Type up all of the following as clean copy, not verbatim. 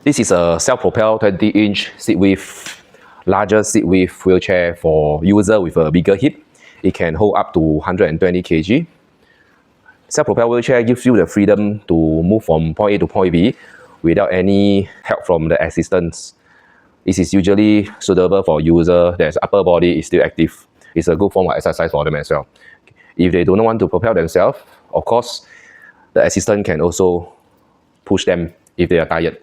This is a self-propelled 20-inch seat width, larger seat width wheelchair for user with a bigger hip. It can hold up to 120 kg. Self-propelled wheelchair gives you the freedom to move from point A to point B without any help from the assistants. This is usually suitable for user that's upper body is still active. It's a good form of exercise for them as well. If they do not want to propel themselves, of course, the assistant can also push them if they are tired.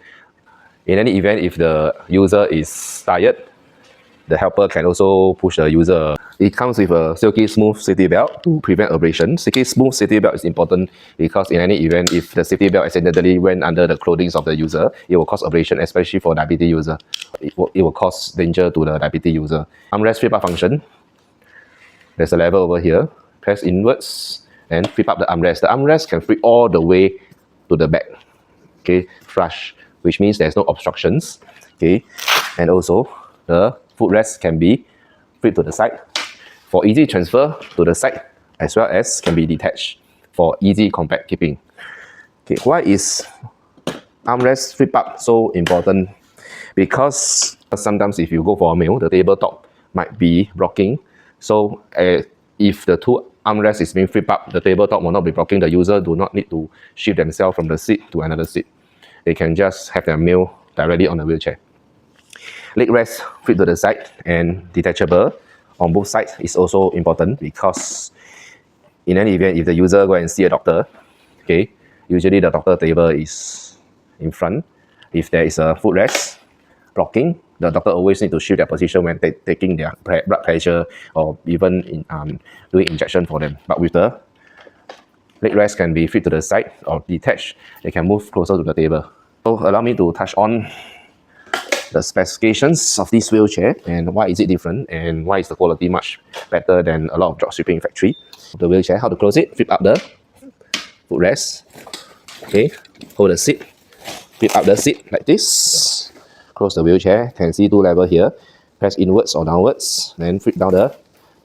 In any event, if the user is tired, the helper can also push the user. It comes with a silky smooth safety belt to prevent abrasion. Silky smooth safety belt is important because in any event, if the safety belt accidentally went under the clothing of the user, it will cause abrasion, especially for diabetes user. It will cause danger to the diabetes user. Armrest flip up function. There's a lever over here. Press inwards and flip up the armrest. The armrest can flip all the way to the back. Okay, flush, which means there's no obstructions. Okay, and also the footrest can be flipped to the side for easy transfer to the side, as well as can be detached for easy compact keeping. Okay, why is armrest flip up so important? Because sometimes if you go for a meal, the tabletop might be blocking. So if the two armrests is being flipped up, the tabletop will not be blocking. The user do not need to shift themselves from the seat to another seat. They can just have their meal directly on the wheelchair. Leg rest flip to the side and detachable on both sides is also important because in any event, if the user go and see a doctor, okay, usually the doctor table is in front. If there is a footrest blocking, the doctor always need to shift their position when taking their blood pressure or even doing injection for them. But with the leg rest can be flipped to the side or detached, they can move closer to the table. So allow me to touch on the specifications of this wheelchair and why is it different and why is the quality much better than a lot of dropshipping factory. The wheelchair, how to close it, flip up the footrest, okay, hold the seat, flip up the seat like this, close the wheelchair, can see two levels here, press inwards or downwards, then flip down the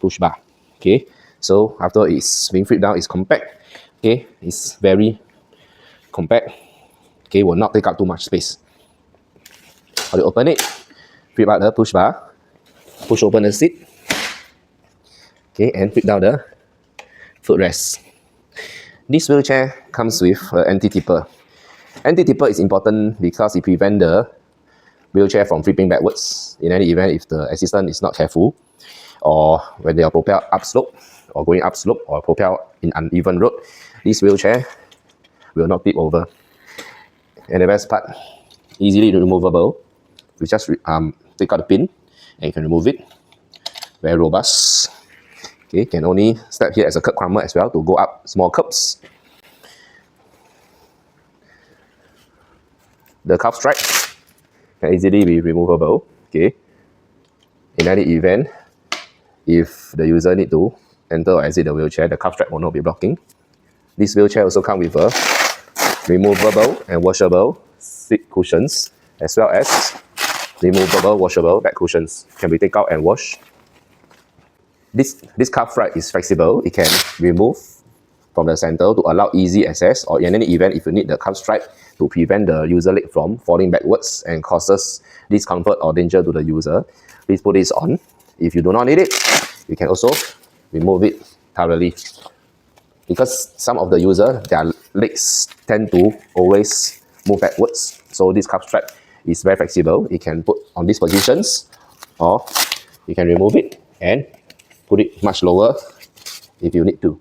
push bar, okay. So after it's being flipped down, it's compact, okay, it's very compact, okay, will not take up too much space. How to open it? Flip out the push bar, push open the seat, okay, and flip down the footrest. This wheelchair comes with an anti-tipper. Anti-tipper is important because it prevents the wheelchair from flipping backwards. In any event, if the assistant is not careful, or when they are propelled upslope, or going upslope, or propelled in uneven road, this wheelchair will not tip over. And the best part, easily removable. You just take out the pin and you can remove it. Very robust. Okay, can only step here as a curb climber as well to go up small curbs. The cuff strap can easily be removable. Okay. In any event, if the user need to enter or exit the wheelchair, the cuff strap will not be blocking. This wheelchair also comes with a removable and washable seat cushions, as well as removable, washable back cushions. Can be taken out and washed. This cuff strap is flexible. It can remove from the center to allow easy access, or in any event, if you need the cuff strap to prevent the user leg from falling backwards and causes discomfort or danger to the user, please put this on. If you do not need it, you can also remove it thoroughly. Because some of the users, their legs tend to always move backwards. So this cuff strap is very flexible. You can put on these positions, or you can remove it and put it much lower if you need to.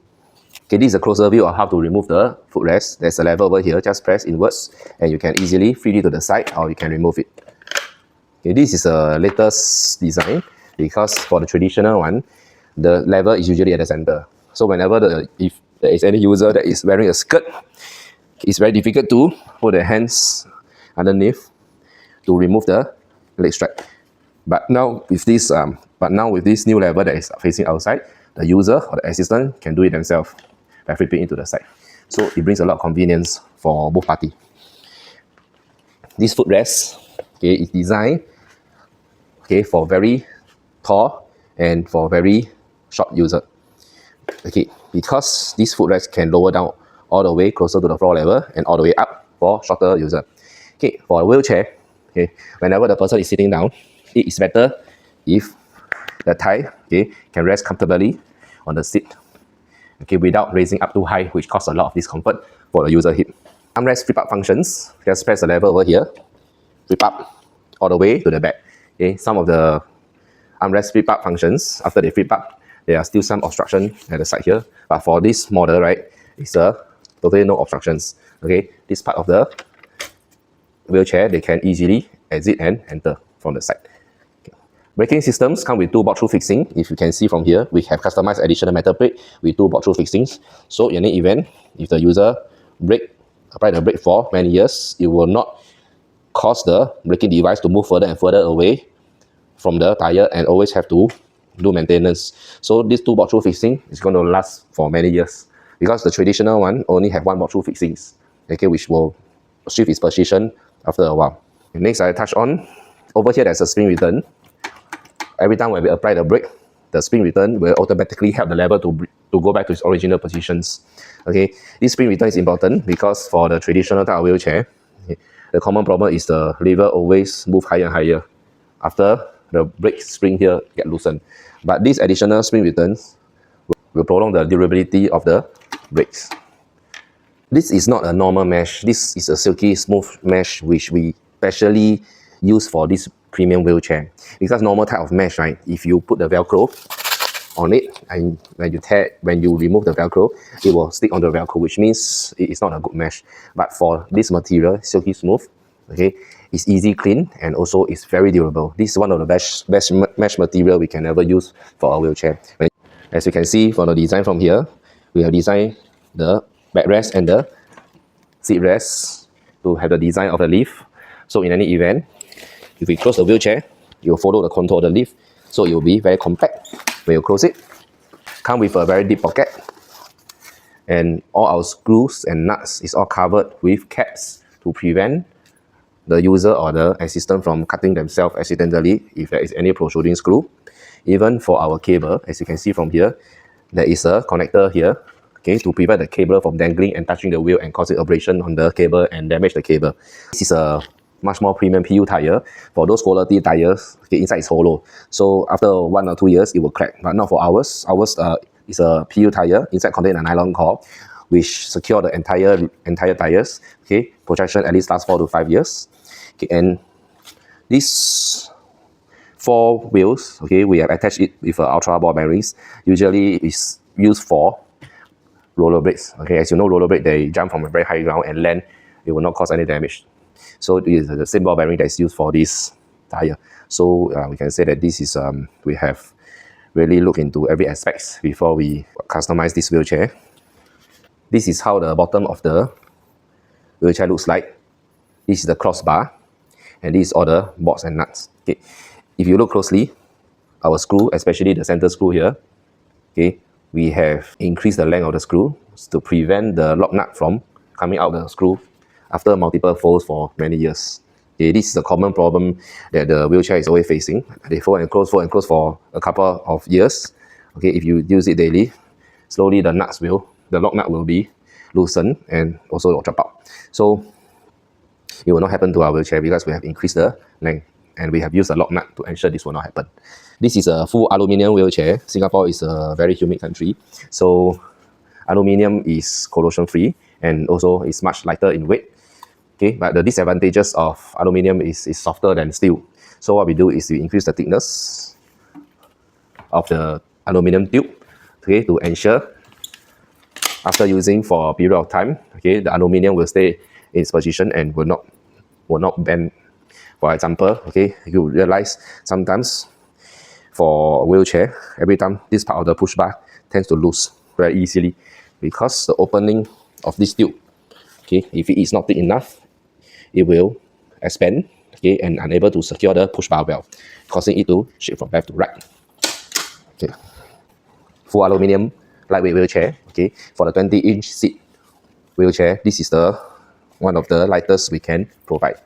Okay, this is a closer view of how to remove the footrest. There's a lever over here, just press inwards and you can easily flip it to the side or you can remove it. Okay, this is a latest design because for the traditional one, the lever is usually at the center. So whenever if there is any user that is wearing a skirt, it's very difficult to put their hands underneath to remove the leg strap. But now with this new lever that is facing outside, the user or the assistant can do it themselves by flipping it to the side. So it brings a lot of convenience for both parties. This footrest, okay, is designed, okay, for very tall and for very short user. Okay, because this footrest can lower down all the way closer to the floor level and all the way up for shorter user. Okay, for a wheelchair, Okay, whenever the person is sitting down, it is better if the thigh, okay, can rest comfortably on the seat, okay, without raising up too high, which causes a lot of discomfort for the user hip. Armrest flip up functions. Just press the lever over here, flip up all the way to the back. Okay, some of the armrest flip up functions, after they flip up, there are still some obstruction at the side here. But for this model, right, it's totally no obstructions. Okay, this part of the wheelchair, they can easily exit and enter from the side. Okay. Braking systems come with 2 bolt-through fixing. If you can see from here, we have customized additional metal brake with 2 bolt-through fixings. So in any event, if the user apply the brake for many years, it will not cause the braking device to move further and further away from the tire and always have to do maintenance. So this 2 bolt-through fixing is going to last for many years, because the traditional one only have 1 bolt-through fixings, okay, which will shift its position after a while. Next, I touch on, over here there's a spring return. Every time when we apply the brake, the spring return will automatically help the lever to go back to its original positions. Okay, this spring return is important because for the traditional type of wheelchair, okay, the common problem is the lever always move higher and higher after the brake spring here get loosened. But these additional spring returns will prolong the durability of the brakes. This is not a normal mesh. This is a silky smooth mesh which we specially use for this premium wheelchair. Because normal type of mesh, right, if you put the Velcro on it and when you remove the Velcro, it will stick on the Velcro, which means it is not a good mesh. But for this material, silky smooth, okay, it's easy clean and also it's very durable. This is one of the best mesh material we can ever use for a wheelchair. As you can see from the design from here, we have designed the backrest and the seat rest to have the design of the lift. So in any event, if we close the wheelchair, you will follow the contour of the lift, so it will be very compact when you close it. Come with a very deep pocket, and all our screws and nuts is all covered with caps to prevent the user or the assistant from cutting themselves accidentally if there is any protruding screw. Even for our cable, as you can see from here, there is a connector here, okay, to prevent the cable from dangling and touching the wheel and causing abrasion on the cable and damage the cable. This is a much more premium PU tire. For those quality tires, okay, inside is hollow, so after 1 or 2 years it will crack. But not for ours. Ours is a PU tire, inside contain a nylon core which secure the entire tires. Okay, protection at least lasts 4 to 5 years. Okay, and these 4 wheels, okay, we have attached it with ultra ball bearings. Usually it's used for rollerblades. Okay, as you know, rollerblade, they jump from a very high ground and land, it will not cause any damage. So it is the same ball bearing that is used for this tire. So we can say that this is we have really looked into every aspect before we customize this wheelchair. This is how the bottom of the wheelchair looks like. This is the crossbar, and this is all the bolts and nuts. Okay, if you look closely, our screw, especially the center screw here, okay, we have increased the length of the screw to prevent the lock nut from coming out of the screw after multiple folds for many years. Okay, this is a common problem that the wheelchair is always facing. They fold and close for a couple of years. Okay, if you use it daily, slowly the lock nut will be loosened and also will drop out. So it will not happen to our wheelchair because we have increased the length and we have used a lock nut to ensure this will not happen. This is a full aluminium wheelchair. Singapore is a very humid country, so aluminium is corrosion free and also is much lighter in weight. Okay, but the disadvantages of aluminium is softer than steel. So what we do is we increase the thickness of the aluminium tube, okay, to ensure after using for a period of time, okay, the aluminium will stay in its position and will not bend. For example, okay, you realize sometimes for a wheelchair, every time this part of the push bar tends to loose very easily because the opening of this tube, okay, if it is not thick enough, it will expand, okay, and unable to secure the push bar well, causing it to shift from left to right. Okay, full aluminium lightweight wheelchair. Okay, for the 20-inch seat wheelchair, this is one of the lightest we can provide.